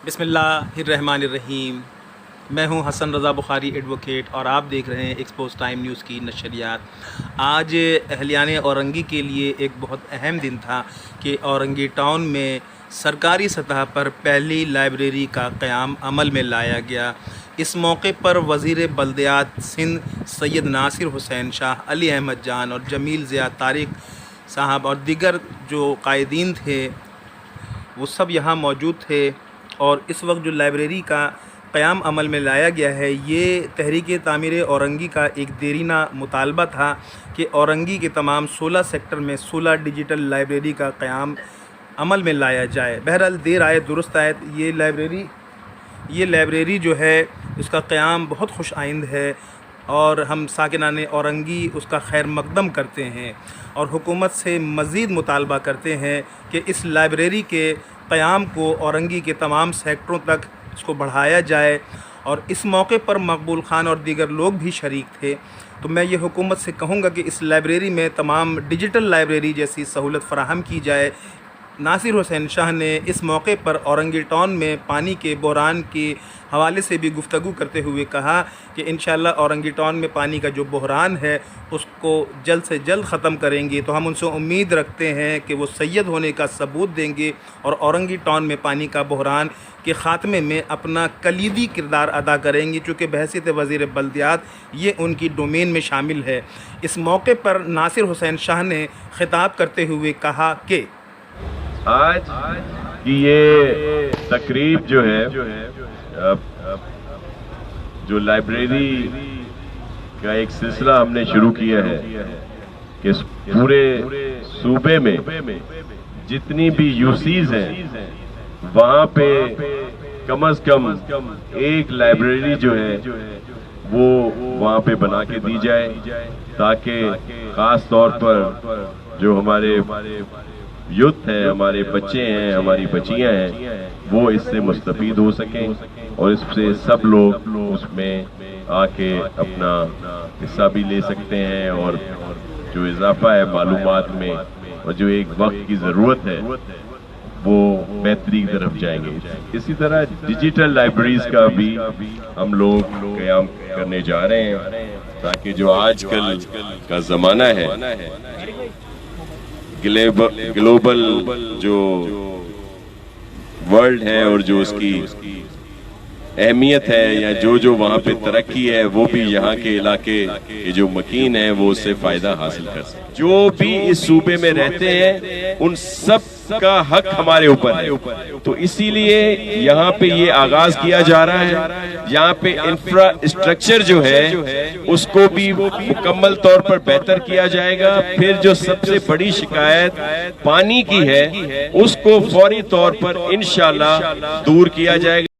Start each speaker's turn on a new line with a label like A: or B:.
A: بسم اللہ الرحمن الرحیم۔ میں ہوں حسن رضا بخاری ایڈوکیٹ اور آپ دیکھ رہے ہیں ایکسپوز ٹائم نیوز کی نشریات۔ آج اہلیان اورنگی کے لیے ایک بہت اہم دن تھا کہ اورنگی ٹاؤن میں سرکاری سطح پر پہلی لائبریری کا قیام عمل میں لایا گیا۔ اس موقع پر وزیر بلدیات سندھ سید ناصر حسین شاہ، علی احمد جان اور جمیل ضیاء طارق صاحب اور دیگر جو قائدین تھے وہ سب یہاں موجود تھے۔ اور اس وقت جو لائبریری کا قیام عمل میں لایا گیا ہے، یہ تحریک تعمیر اورنگی کا ایک دیرینہ مطالبہ تھا کہ اورنگی کے تمام 16 سیکٹر میں 16 ڈیجیٹل لائبریری کا قیام عمل میں لایا جائے۔ بہرحال دیر آئے درست آئے، یہ لائبریری جو ہے اس کا قیام بہت خوش آئند ہے اور ہم ساکنان اورنگی اس کا خیر مقدم کرتے ہیں اور حکومت سے مزید مطالبہ کرتے ہیں کہ اس لائبریری کے قیام کو اورنگی کے تمام سیکٹروں تک اس کو بڑھایا جائے۔ اور اس موقع پر مقبول خان اور دیگر لوگ بھی شریک تھے۔ تو میں یہ حکومت سے کہوں گا کہ اس لائبریری میں تمام ڈیجیٹل لائبریری جیسی سہولت فراہم کی جائے۔ ناصر حسین شاہ نے اس موقع پر اورنگی ٹاؤن میں پانی کے بحران کے حوالے سے بھی گفتگو کرتے ہوئے کہا کہ انشاءاللہ اورنگی ٹاؤن میں پانی کا جو بحران ہے اس کو جلد سے جلد ختم کریں گے۔ تو ہم ان سے امید رکھتے ہیں کہ وہ سید ہونے کا ثبوت دیں گے اور اورنگی ٹاؤن میں پانی کا بحران کے خاتمے میں اپنا کلیدی کردار ادا کریں گے، چونکہ بحیثیت وزیر بلدیات یہ ان کی ڈومین میں شامل ہے۔ اس موقع پر ناصر حسین شاہ نے خطاب کرتے ہوئے کہا کہ
B: آج کی یہ تقریب جو ہے جو لائبریری کا ایک سلسلہ ہم نے شروع کیا ہے کہ پورے صوبے میں جتنی بھی یوسیز ہیں وہاں پہ کم از کم ایک لائبریری جو ہے وہ وہاں پہ بنا کے دی جائے، تاکہ خاص طور پر جو ہمارے یوتھ ہے، ہمارے بچے ہیں، ہماری بچیاں ہیں، وہ اس سے مستفید ہو سکیں اور اس سے سب لوگ اس میں آ کے اپنا حصہ بھی لے سکتے ہیں اور جو اضافہ ہے معلومات میں اور جو ایک وقت کی ضرورت ہے وہ بہتری کی طرف جائیں گے۔ اسی طرح ڈیجیٹل لائبریریز کا بھی ہم لوگ قیام کرنے جا رہے ہیں، تاکہ جو آج کل کا زمانہ ہے، گلوبل جو ورلڈ ہے اور جو اس کی اہمیت ہے یا جو وہاں پہ ترقی ہے، وہ بھی یہاں کے علاقے کے جو مکین ہیں وہ اس سے فائدہ حاصل کر سکیں۔ جو بھی اس صوبے میں رہتے ہیں ان سب کا حق ہمارے اوپر ہے، تو اسی لیے یہاں پہ یہ آغاز کیا جا رہا ہے۔ یہاں پہ انفراسٹرکچر جو ہے اس کو بھی مکمل طور پر بہتر کیا جائے گا۔ پھر جو سب سے بڑی شکایت پانی کی ہے اس کو فوری طور پر انشاءاللہ دور کیا جائے گا۔